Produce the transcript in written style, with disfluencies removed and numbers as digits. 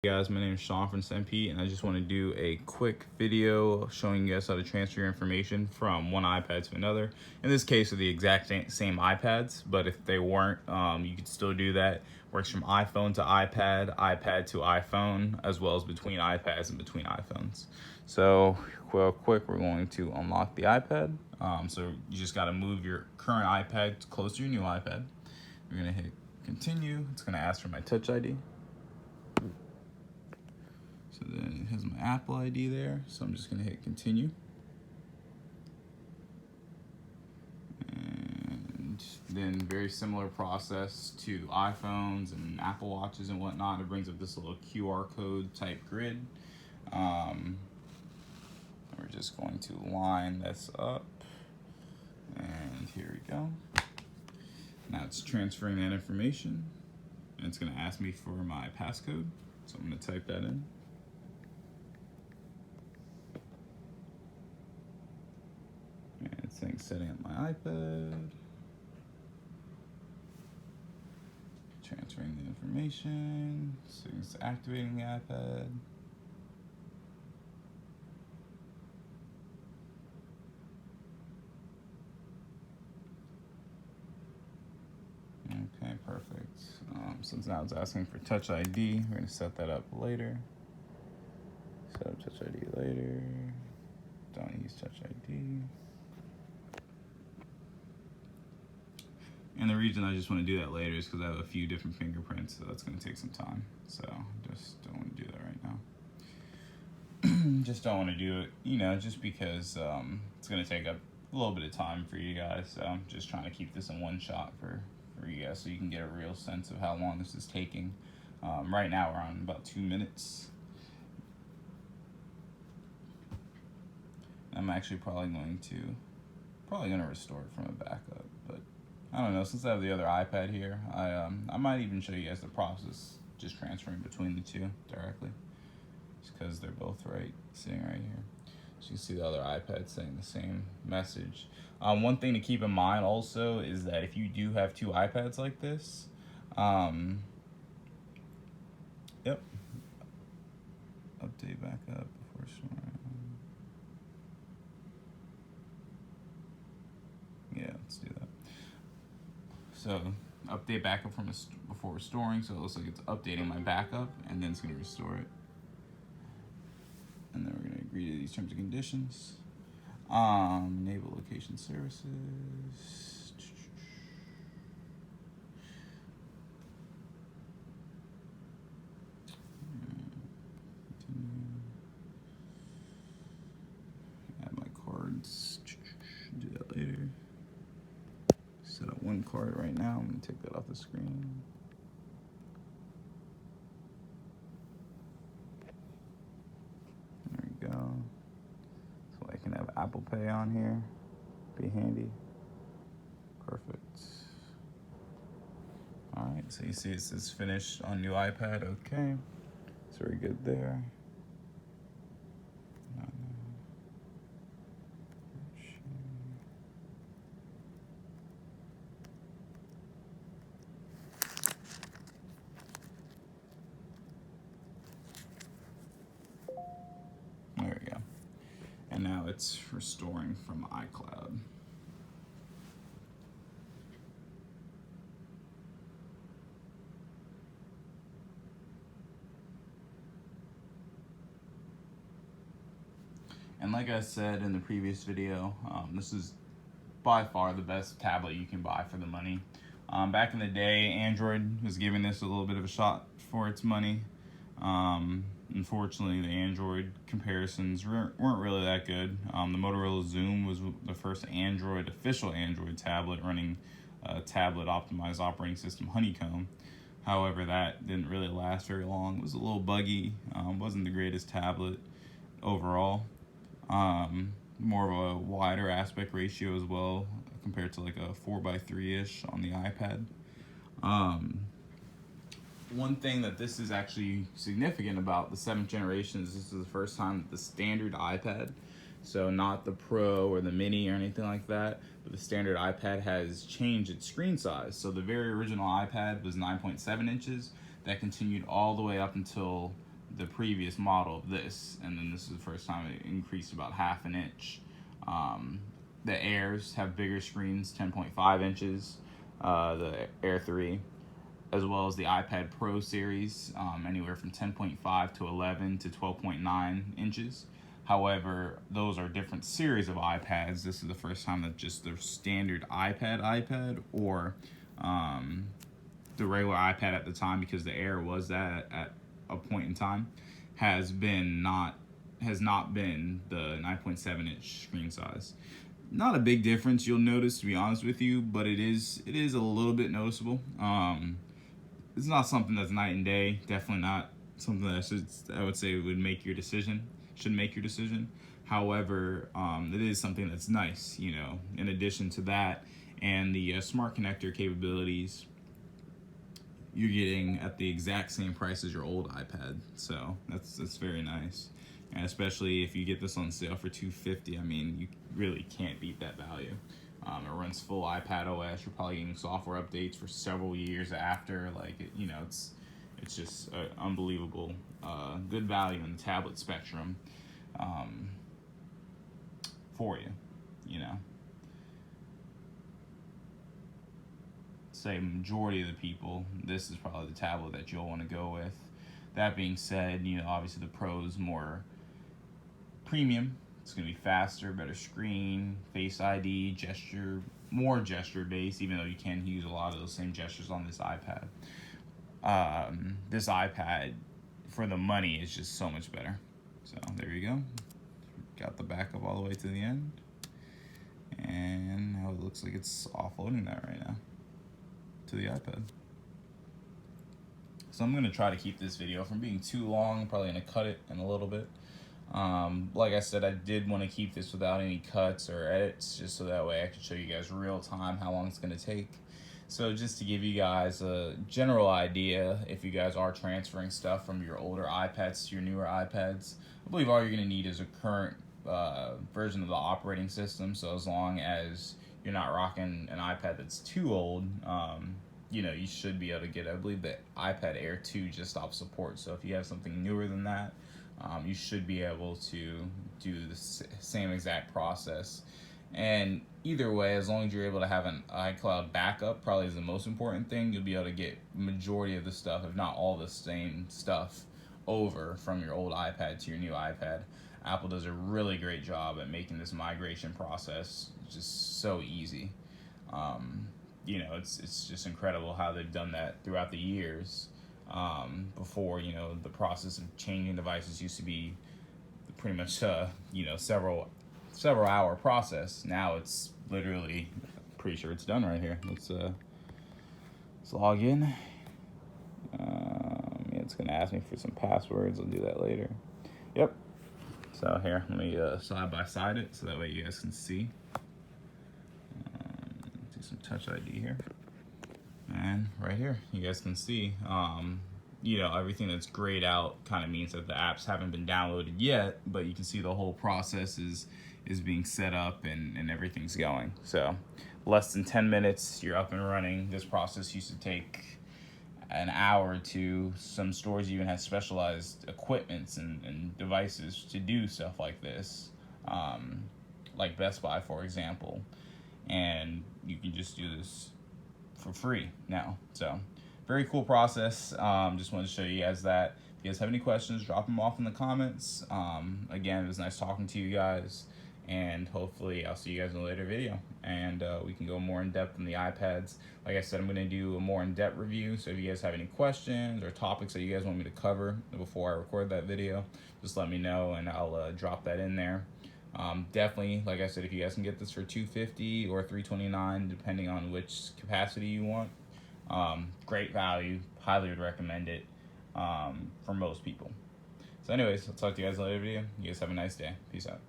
Hey guys, my name is Sean from SMP, and I just want to do a quick video showing you guys how to transfer your information from one iPad to another. In this case, with the exact same iPads, but if they weren't, you could still do that. Works from iPhone to iPad, iPad to iPhone, as well as between iPads and between iPhones. So, real quick, we're going to unlock the iPad. So you just got to move your current iPad close to your new iPad. We're going to hit continue. It's going to ask for my Touch ID. So then it has my Apple ID there, so I'm just going to hit continue. And then very similar process to iPhones and Apple Watches and whatnot. It brings up this little QR code type grid. We're just going to line this up. And here we go. Now it's transferring that information. And it's going to ask me for my passcode. So I'm going to type that in. It's saying setting up my iPad, transferring the information, so it's activating the iPad. Okay, perfect. Since now it's asking for Touch ID, we're going to set that up later. Set up Touch ID later. Don't use Touch ID. And the reason I just want to do that later is because I have a few different fingerprints, so that's going to take some time. So just don't want to do that right now. Just don't want to do it, just because it's going to take up a little bit of time for you guys. So I'm just trying to keep this in one shot for you guys so you can get a real sense of how long this is taking. Right now we're on about 2 minutes. I'm actually probably going to restore it from a backup, but I don't know, since I have the other iPad here, I might even show you guys the process, just transferring between the two directly, just because they're both sitting right here. So you can see the other iPad saying the same message. One thing to keep in mind also is that if you do have two iPads like this, yep, update back up before storing. Yeah, let's do that. So update backup from before restoring. So it looks like it's updating my backup, and then it's going to restore it. And then we're going to agree to these terms and conditions. Enable location services. Add my cards. Do that later. Set up one card right now. I'm going to take that off the screen. There we go. So I can have Apple Pay on here. Be handy. Perfect. Alright, so you see it says finished on new iPad. Okay. It's very good there. There we go. And now it's restoring from iCloud. And like I said in the previous video, this is by far the best tablet you can buy for the money. Back in the day, Android was giving this a little bit of a shot for its money. Unfortunately, the Android comparisons weren't really that good. The Motorola Zoom was the first official Android tablet running a tablet-optimized operating system, Honeycomb. However, that didn't really last very long. It was a little buggy. Wasn't the greatest tablet overall. More of a wider aspect ratio as well, compared to like a 4:3-ish on the iPad. One thing that this is actually significant about the 7th generation is this is the first time that the standard iPad, so not the Pro or the Mini or anything like that, but the standard iPad has changed its screen size. So the very original iPad was 9.7 inches. That continued all the way up until the previous model of this, and then this is the first time it increased about half an inch. The Airs have bigger screens, 10.5 inches, the Air 3, as well as the iPad Pro series, anywhere from 10.5 to 11 to 12.9 inches. However, those are different series of iPads. This is the first time that just the standard iPad, or the regular iPad at the time, because the Air was that at a point in time, has not been the 9.7 inch screen size. Not a big difference, you'll notice, to be honest with you, but it is a little bit noticeable. It's not something that's night and day. Definitely not something that I would say would make your decision. Should make your decision. However, it is something that's nice. In addition to that, and the smart connector capabilities, you're getting at the exact same price as your old iPad. So that's very nice. And especially if you get this on sale for $250, I mean, you really can't beat that value. It runs full iPad OS. You're probably getting software updates for several years after. It's just unbelievable. Good value in the tablet spectrum for you. Say majority of the people, this is probably the tablet that you'll want to go with. That being said, obviously the Pro's more premium. It's going to be faster, better screen, Face ID, more gesture based, even though you can use a lot of those same gestures on this iPad. This iPad, for the money, is just so much better. So there you go. Got the backup all the way to the end. And now it looks like it's offloading that right now to the iPad. So I'm going to try to keep this video from being too long. I'm probably going to cut it in a little bit. Like I said, I did want to keep this without any cuts or edits, just so that way I could show you guys real time how long it's going to take. So just to give you guys a general idea, if you guys are transferring stuff from your older iPads to your newer iPads, I believe all you're going to need is a current version of the operating system. So as long as you're not rocking an iPad that's too old, you should be able to get, I believe the iPad Air 2 just stopped support. So if you have something newer than that, you should be able to do the same exact process. And either way, as long as you're able to have an iCloud backup, probably is the most important thing. You'll be able to get majority of the stuff, if not all the same stuff, over from your old iPad to your new iPad. Apple does a really great job at making this migration process just so easy. It's just incredible how they've done that throughout the years. Before, the process of changing devices used to be pretty much, several hour process. Now it's literally, pretty sure it's done right here. Let's log in. It's gonna ask me for some passwords. I'll do that later. Yep. So here, let me side by side it so that way you guys can see. Do some Touch ID here. And right here, you guys can see, everything that's grayed out kind of means that the apps haven't been downloaded yet, but you can see the whole process is being set up and everything's going. So less than 10 minutes, you're up and running. This process used to take an hour or two. Some stores even had specialized equipments and devices to do stuff like this, like Best Buy, for example. And you can just do this for free now. So very cool process. Just wanted to show you guys that. If you guys have any questions, drop them off in the comments. Again, it was nice talking to you guys, and hopefully I'll see you guys in a later video, and we can go more in depth on the iPads. Like I said, I'm going to do a more in-depth review, so if you guys have any questions or topics that you guys want me to cover before I record that video, just let me know and I'll drop that in there. Definitely, like I said, if you guys can get this for $250 or $329, depending on which capacity you want, great value. Highly would recommend it for most people. So anyways, I'll talk to you guys in a later video. You guys have a nice day. Peace out.